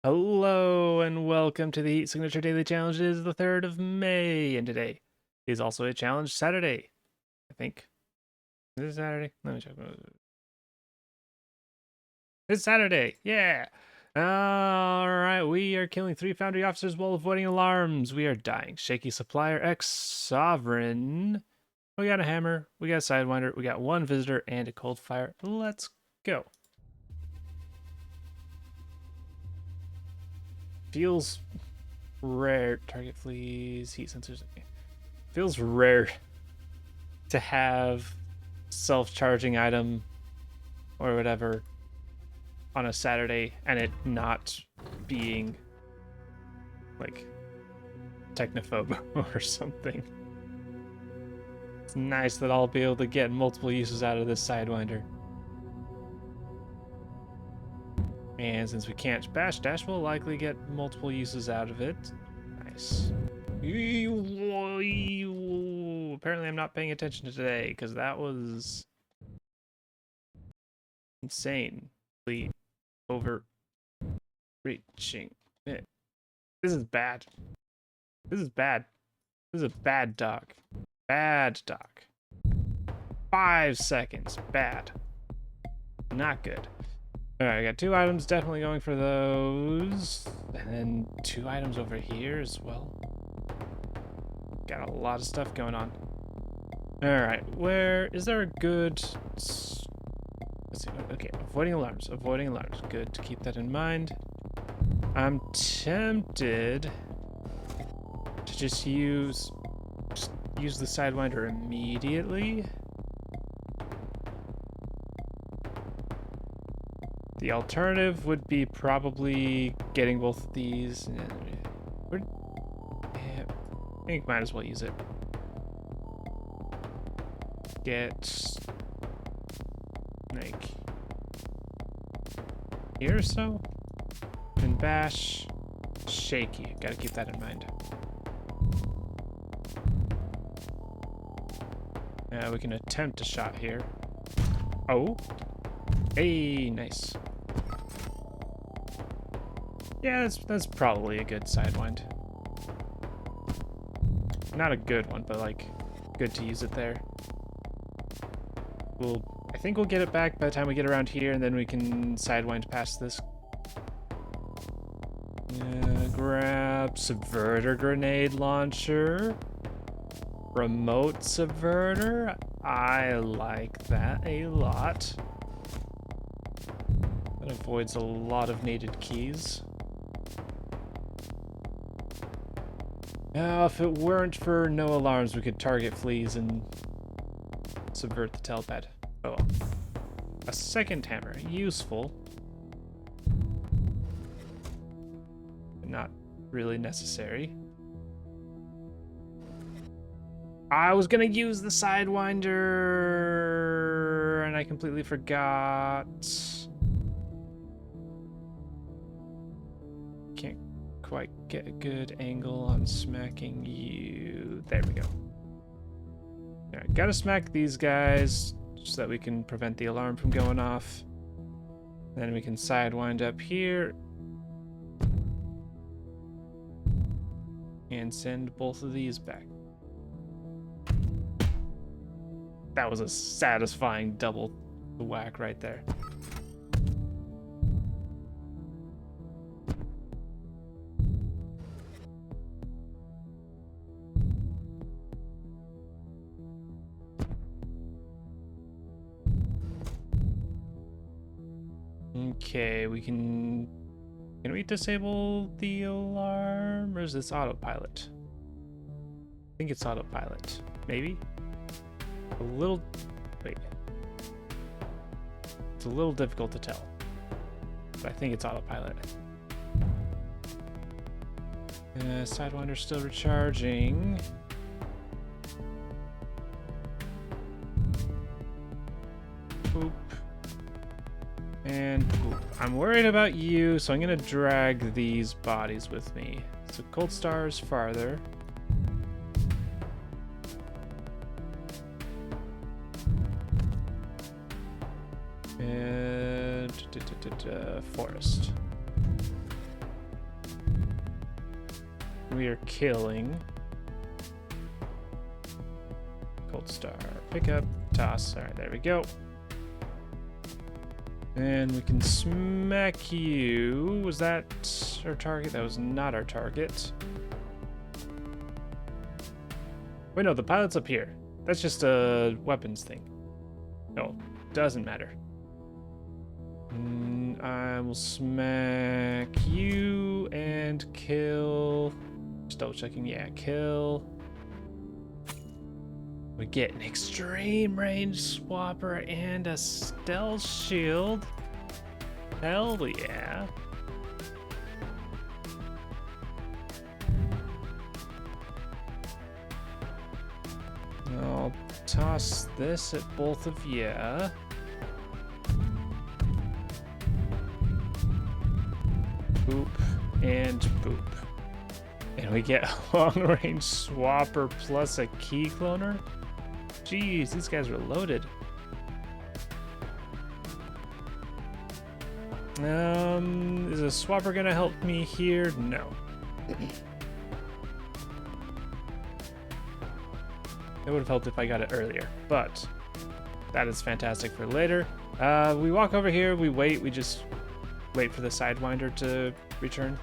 Hello and welcome to the Heat Signature Daily Challenge. It is the 3rd of May, and today is also a challenge Saturday, I think. Is it Saturday? Let me check. It's Saturday, yeah! Alright, we are killing 3 Foundry officers while avoiding alarms. We are dying. Shaky Supplier X Sovereign. We got a hammer, we got a Sidewinder, we got 1 visitor, and a cold fire. Let's go. Feels rare. Target fleas, heat sensors. Okay. Feels rare to have self-charging item or whatever on a Saturday and it not being like technophobe or something. It's nice that I'll be able to get multiple uses out of this Sidewinder. And since we can't bash dash, we'll likely get multiple uses out of it. Nice. Apparently I'm not paying attention to today because that was insanely overreaching. This is bad. This is bad. This is a bad doc. Bad doc. 5 seconds. Bad. Not good. Alright, I got 2 items, definitely going for those. And then 2 items over here as well. Got a lot of stuff going on. Alright, where is there a good... Let's see. Okay, avoiding alarms. Avoiding alarms. Good to keep that in mind. I'm tempted to just use the Sidewinder immediately. The alternative would be probably getting both of these. Yeah, I think might as well use it. Get like here or so. And bash. Shaky. Gotta keep that in mind. We can attempt a shot here. Oh. Hey, nice. Yeah, that's probably a good Sidewind. Not a good one, but like good to use it there. I think we'll get it back by the time we get around here, and then we can Sidewind past this. Grab Subverter Grenade Launcher. Remote Subverter. I like that a lot. That avoids a lot of needed keys. Now, if it weren't for no alarms, we could target fleas and subvert the telepad. Oh well. A second hammer. Useful. But not really necessary. I was gonna use the Sidewinder and I completely forgot. Can't quite get a good angle on smacking you. There we go. Alright, gotta smack these guys so that we can prevent the alarm from going off. Then we can Sidewind up here. And send both of these back. That was a satisfying double whack right there. Okay, can we disable the alarm, or is this autopilot? I think it's autopilot, maybe? Wait. It's a little difficult to tell, but I think it's autopilot. Sidewinder's still recharging. Boop. And boop. I'm worried about you, so I'm gonna drag these bodies with me. So Cold Star's farther. And forest. We are killing. Cold Star. Pick up. Toss. Alright, there we go. And we can smack you. Was that our target? That was not our target. Wait, no, the pilot's up here. That's just a weapons thing. No, doesn't matter. I will smack you and kill. Just double checking. Yeah, kill. We get an extreme range swapper and a stealth shield. Hell yeah. I'll toss this at both of ya. Boop and boop. And we get a long-range swapper plus a key cloner? Jeez, these guys are loaded. Is a swapper gonna help me here? No. It would have helped if I got it earlier, but that is fantastic for later. We walk over here, we wait, we just wait for the Sidewinder to return.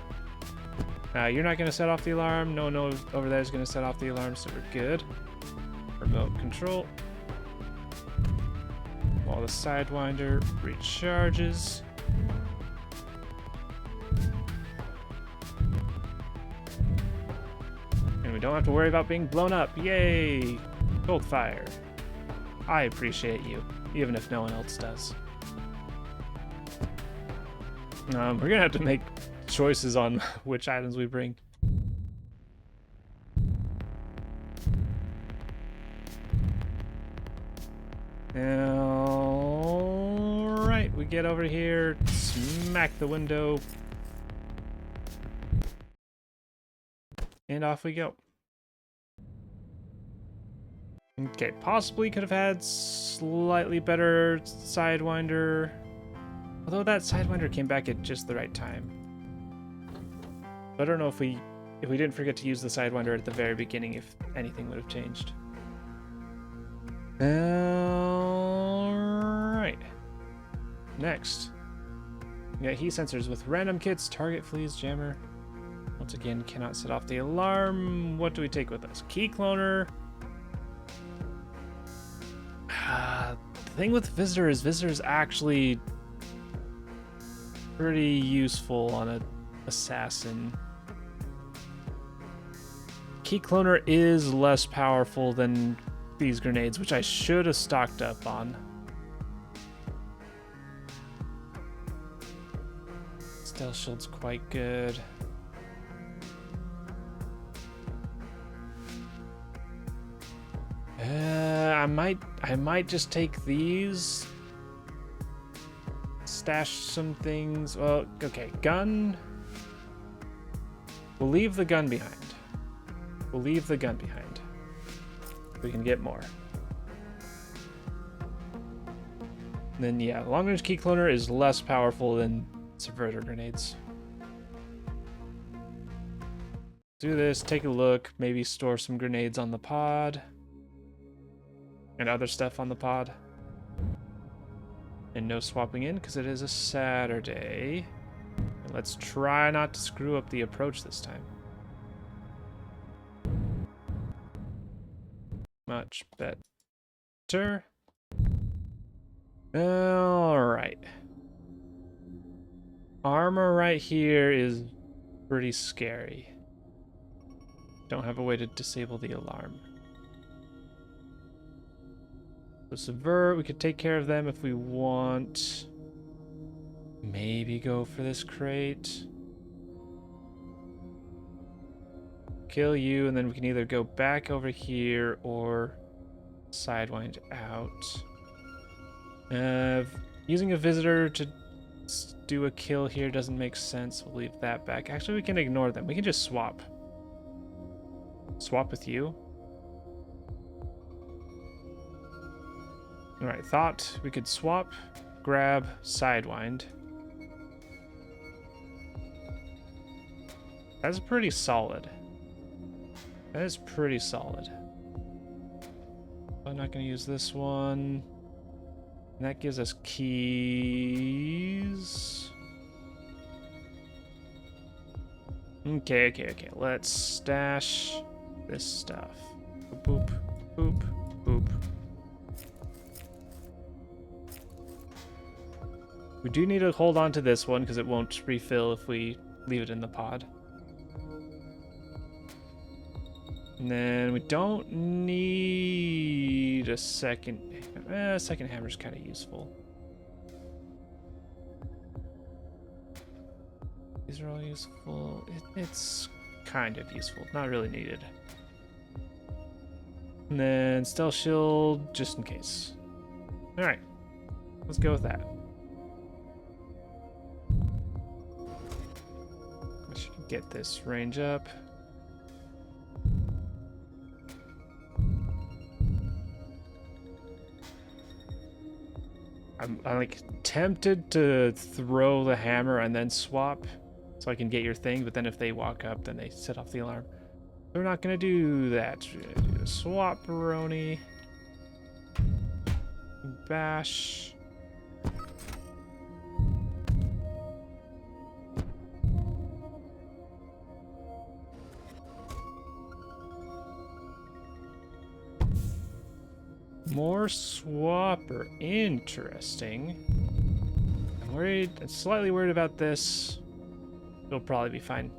You're not gonna set off the alarm. No one over there is gonna set off the alarm, so we're good. Remote control. While the Sidewinder recharges. And we don't have to worry about being blown up. Yay! Cold fire. I appreciate you, even if no one else does. We're gonna have to make choices on which items we bring. Alright, we get over here, smack the window, and off we go. Okay, possibly could have had slightly better Sidewinder, although that Sidewinder came back at just the right time. I don't know if we didn't forget to use the Sidewinder at the very beginning, if anything would have changed. Alright. Next. We got heat sensors with random kits, target, fleas, jammer. Once again, cannot set off the alarm. What do we take with us? Key cloner. The thing with Visitor is Visitor's actually pretty useful on an assassin. Key cloner is less powerful than these grenades, which I should have stocked up on. Stealth shield's quite good. I might just take these. Stash some things. Well, okay, gun. We'll leave the gun behind. We'll leave the gun behind. We can get more. And then yeah, long-range key cloner is less powerful than subverter grenades. Do this, take a look, maybe store some grenades on the pod. And other stuff on the pod. And no swapping in, because it is a Saturday. And let's try not to screw up the approach this time. Much better. Alright. Armor right here is pretty scary. Don't have a way to disable the alarm. So subvert, we could take care of them if we want. Maybe go for this crate. Kill you, and then we can either go back over here or sidewind out. Using a visitor to do a kill here doesn't make sense. We'll leave that back. Actually, we can ignore them. We can just swap. Swap with you. Alright, thought we could swap, grab, sidewind. That's pretty solid. That is pretty solid. I'm not going to use this one. And that gives us keys. Okay. Let's stash this stuff. Boop, boop, boop. We do need to hold on to this one because it won't refill if we leave it in the pod. And then we don't need a second. Second hammer's kind of useful. These are all useful. It's kind of useful. Not really needed. And then stealth shield, just in case. All right, let's go with that. I should get this range up. I'm like tempted to throw the hammer and then swap so I can get your thing, but then if they walk up, then they set off the alarm. We're not gonna do that. We're gonna do a swap-roni. Bash. More swapper. Interesting. I'm slightly worried about this. It'll probably be fine.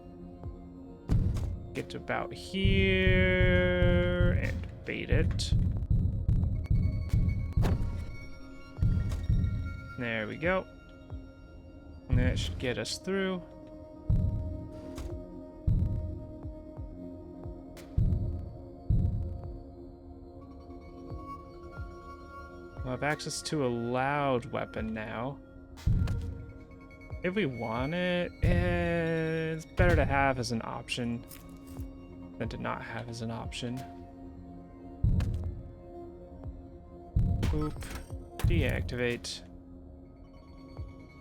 Get to about here and bait it. There we go. And that should get us through. We'll have access to a loud weapon now. If we want it, it's better to have as an option than to not have as an option. Boop. Deactivate.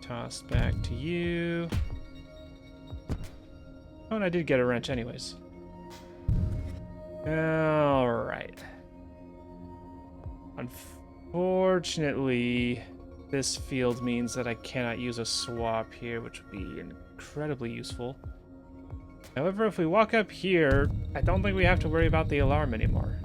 Toss back to you. Oh, and I did get a wrench anyways. Alright. Unfortunately, this field means that I cannot use a swap here, which would be incredibly useful. However, if we walk up here, I don't think we have to worry about the alarm anymore.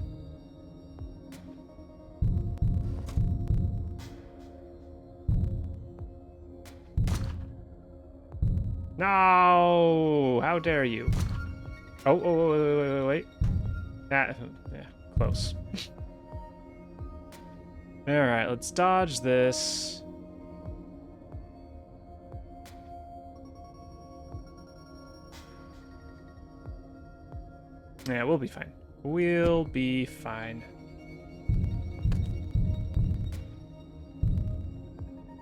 No! How dare you? Oh, wait. That, yeah, close. Alright, let's dodge this. Yeah, we'll be fine. We'll be fine.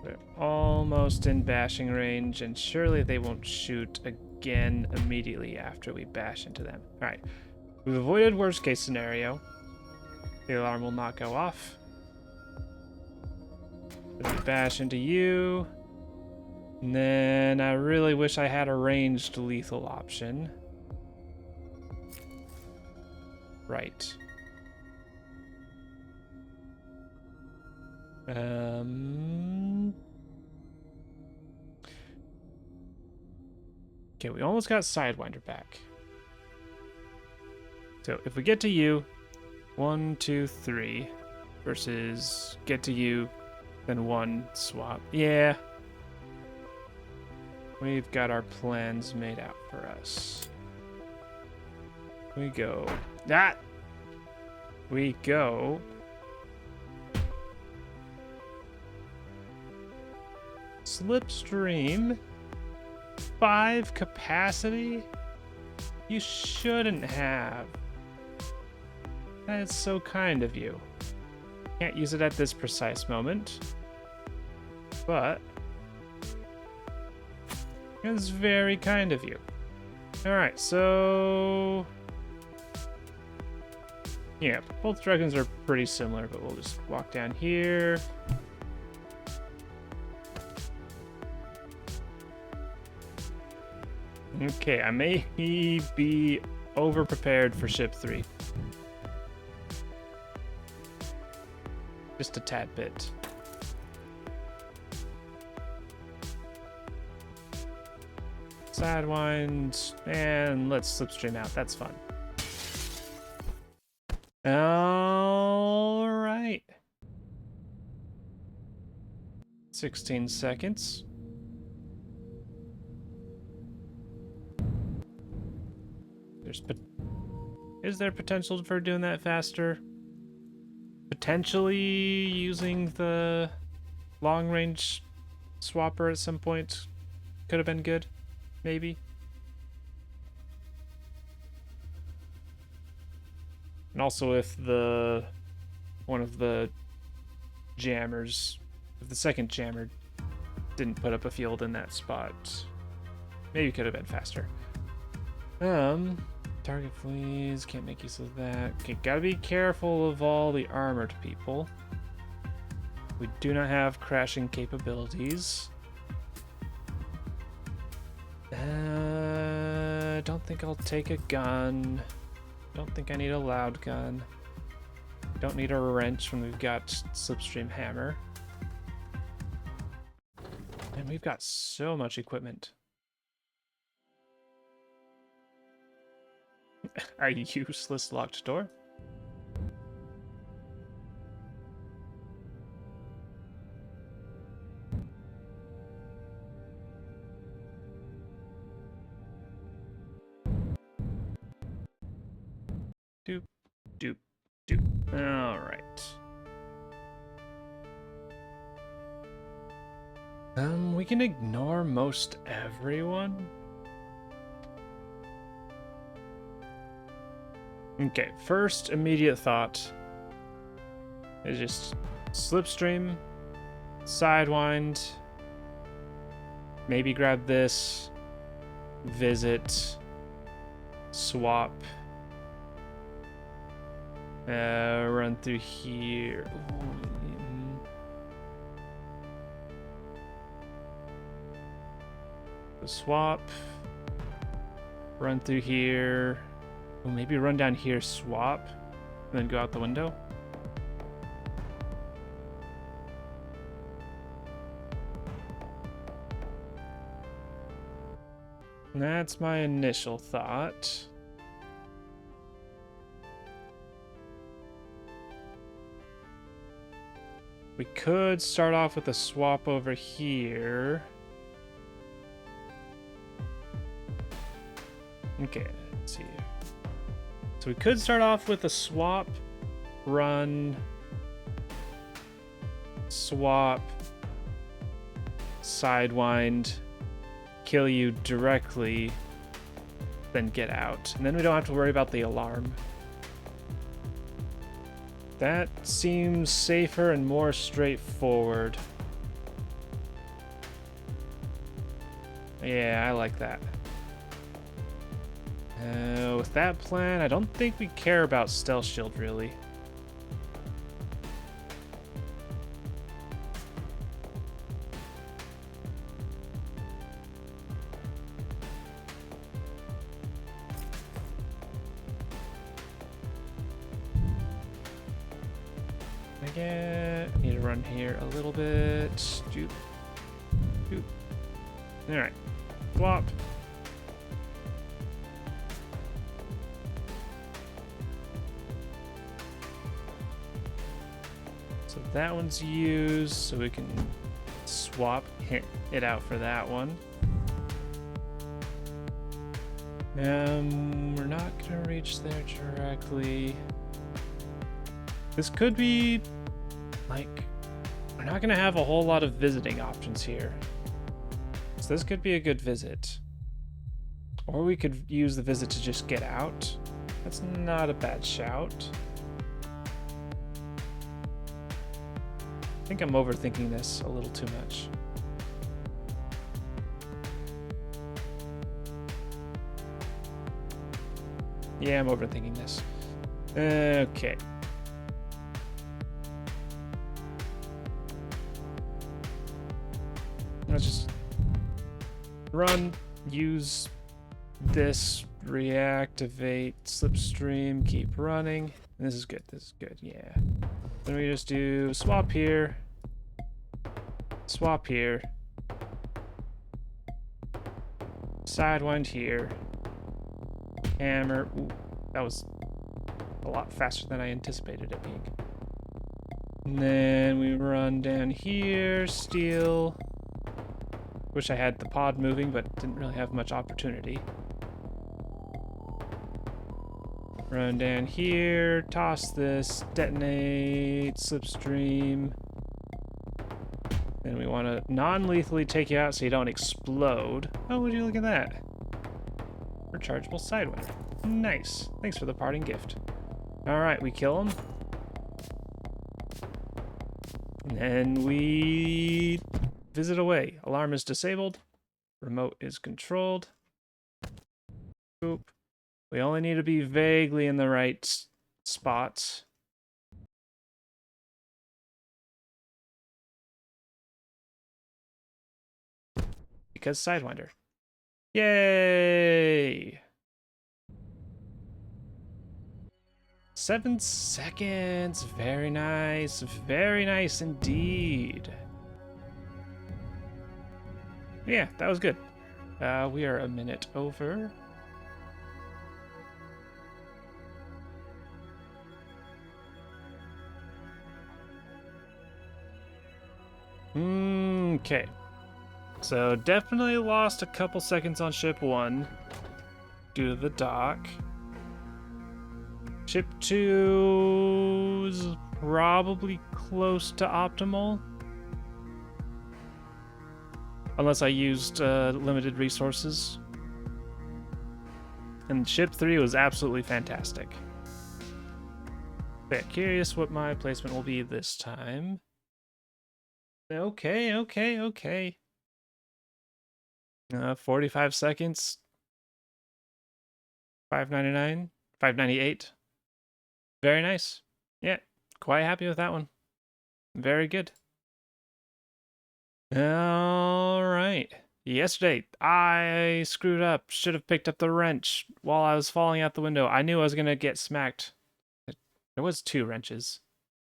We're almost in bashing range, and surely they won't shoot again immediately after we bash into them. Alright, we've avoided worst case scenario. The alarm will not go off. We bash into you. And then I really wish I had a ranged lethal option. Right. Okay, we almost got Sidewinder back. So if we get to you, 1, 2, 3, versus get to you, then 1 swap. Yeah. We've got our plans made out for us. We go. That. We go. Slipstream. 5 capacity? You shouldn't have. That is so kind of you. Can't use it at this precise moment. But it's very kind of you. Alright, so yeah, both dragons are pretty similar, but we'll just walk down here. Okay, I may be over-prepared for ship 3. Just a tad bit. Sidewind, and let's slipstream out. That's fun. All right. 16 seconds. Is there potential for doing that faster? Potentially using the long-range swapper at some point could have been good, maybe. And also if one of the jammers, if the second jammer didn't put up a field in that spot, maybe could have been faster. Target fleas, can't make use of that. Okay, gotta be careful of all the armored people. We do not have crashing capabilities. Don't think I'll take a gun. Don't think I need a loud gun. Don't need a wrench when we've got slipstream hammer. And we've got so much equipment. A useless locked door? Doop, doop, doop. All right. We can ignore most everyone. Okay, first immediate thought is just slipstream, sidewind, maybe grab this, visit, swap, run through here. Swap, run through here. Well, maybe run down here, swap, and then go out the window. That's my initial thought. We could start off with a swap over here. Okay, let's see. So we could start off with a swap, run, swap, sidewind, kill you directly, then get out. And then we don't have to worry about the alarm. That seems safer and more straightforward. Yeah, I like that. With that plan, I don't think we care about stealth shield, really. I need to run here a little bit. Doop. Doop. Alright. Flop. So that one's used, so we can swap it out for that one. We're not gonna reach there directly. This could be, like, we're not gonna have a whole lot of visiting options here. So this could be a good visit. Or we could use the visit to just get out. That's not a bad shout. I think I'm overthinking this a little too much. Yeah, I'm overthinking this. Okay. Let's just run, use this, reactivate slipstream, keep running. And this is good, yeah. Then we just do swap here, sidewind here, hammer. Ooh, that was a lot faster than I anticipated it being. And then we run down here, steal. Wish I had the pod moving, but didn't really have much opportunity. Run down here, toss this, detonate, slipstream. Then we want to non-lethally take you out so you don't explode. Oh, would you look at that? Rechargeable sidewinder. Nice. Thanks for the parting gift. Alright, we kill him. And then we visit away. Alarm is disabled. Remote is controlled. Boop. We only need to be vaguely in the right spots. Because Sidewinder. Yay! 7 seconds. Very nice. Very nice indeed. Yeah, that was good. We are a minute over. Okay. So definitely lost a couple seconds on ship 1 due to the dock. Ship 2 is probably close to optimal. Unless I used limited resources. And ship 3 was absolutely fantastic. Okay, curious what my placement will be this time. Okay. 45 seconds. 599, 598. Very nice. Yeah, quite happy with that one. Very good. All right. Yesterday, I screwed up. Should have picked up the wrench while I was falling out the window. I knew I was going to get smacked. There was 2 wrenches.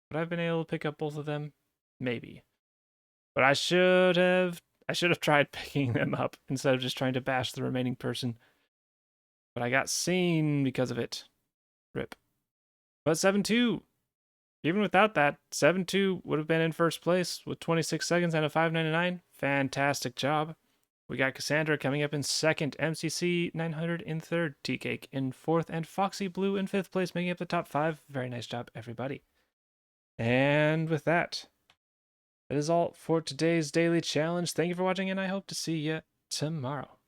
Would I have been able to pick up both of them? Maybe. But I should have tried picking them up instead of just trying to bash the remaining person. But I got seen because of it. Rip. But 7-2. Even without that, 7-2 would have been in first place with 26 seconds and a 599. Fantastic job. We got Cassandra coming up in second, MCC 900 in third, Tea-Cake in fourth, and Foxy Blue in fifth place, making up the top 5. Very nice job, everybody. And with that, that is all for today's daily challenge. Thank you for watching, and I hope to see you tomorrow.